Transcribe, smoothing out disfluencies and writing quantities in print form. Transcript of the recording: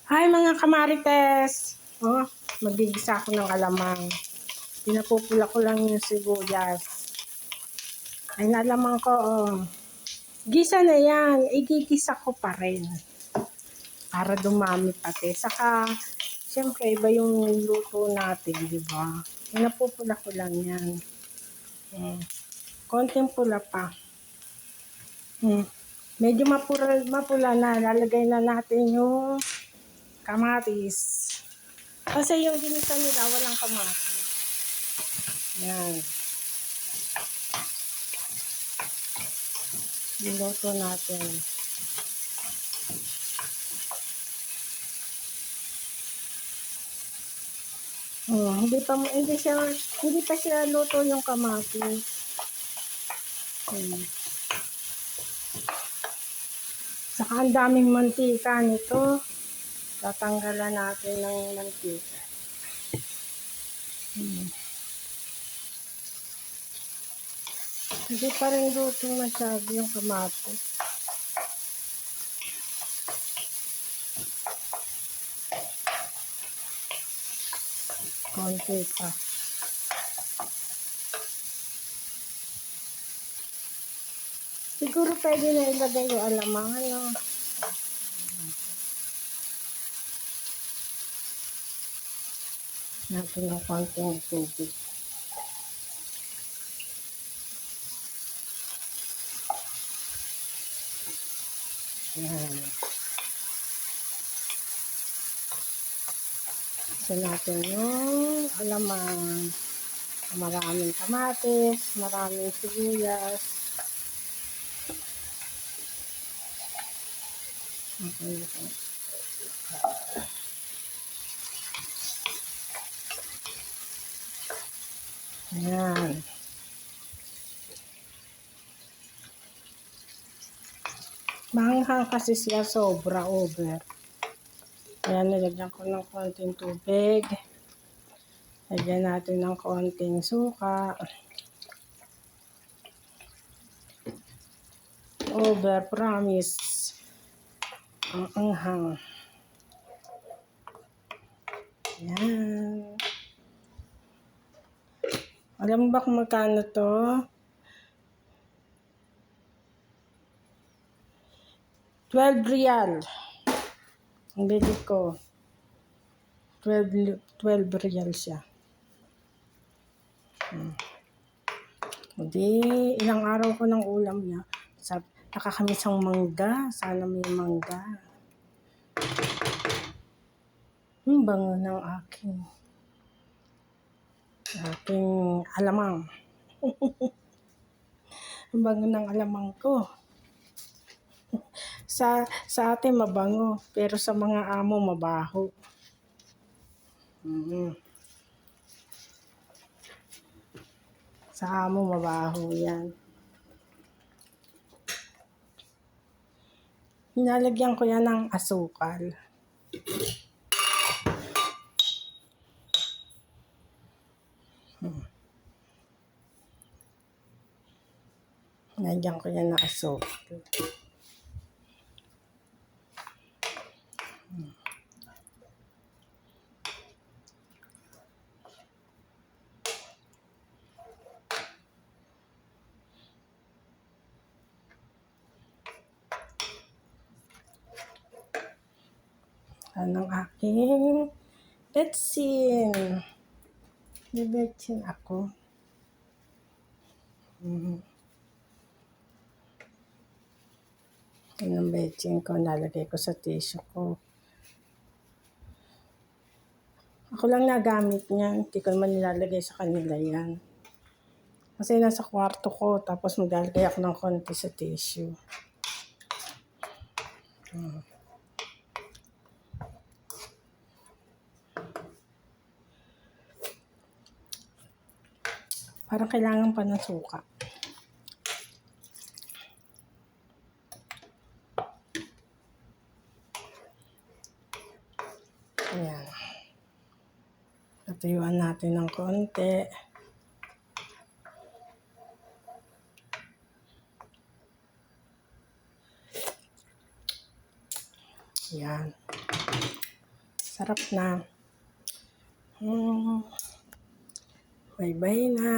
Hi mga kamarites! Oh, magigisa ako ng alamang. Pinapupula ko lang yung sibuyas. Ay nalaman ko, oh. Gisa na yan, igigisa ko pa rin. Para dumami pati. Saka, siyempre iba yung luto natin, di ba? Pinapupula ko lang yan. Konting pula pa. Medyo mapula na, lalagay na natin yung kamatis. Kasi yung ginisa nila, walang kamatis. Yan. Niluto natin. Hindi pa siya luto yung kamatis. Saka ang daming mantika nito. Tatanggalan natin ng mantika. Hindi pa rin luto masyado yung kamatis. Konti pa. Siguro pwede na ilagay yung alamang, ano. Natin ng konting tubig. Yan. Isa natin yung alamang. Maraming kamatis, maraming sibuyas. Okay. Ayan. Maanghang kasi siya, sobra over. Ayan, nilagyan ko ng konting tubig. Lagyan natin ng konting suka. Over, promise. Ang anghang. Ayan. Alam mo ba kung magkano to? 12 real. Ang bili ko. 12 real siya. Hindi, ilang araw ko ng ulam niya. Nakakamisang mangga. Sana may mangga. Bango ng aking alamang. Ang bango ng alamang ko. Sa atin mabango, pero sa mga amo mabaho. Sa amo mabaho yan. Nalagyan ko yan ng asukal. Nalagyan ko yan ng asukal. Ang aking betsin. May betsin ako. Yan ang betsin ko. Nalagay ko sa tissue ko. Ako lang nagamit niyan. Hindi ko naman nilalagay sa kanila yan. Kasi nasa kwarto ko. Tapos maglalagay ako ng konti sa tissue. Parang kailangan pa ng suka. Ayan. Natuyuan natin ng konti. Ayan. Sarap na. Bye-bye na.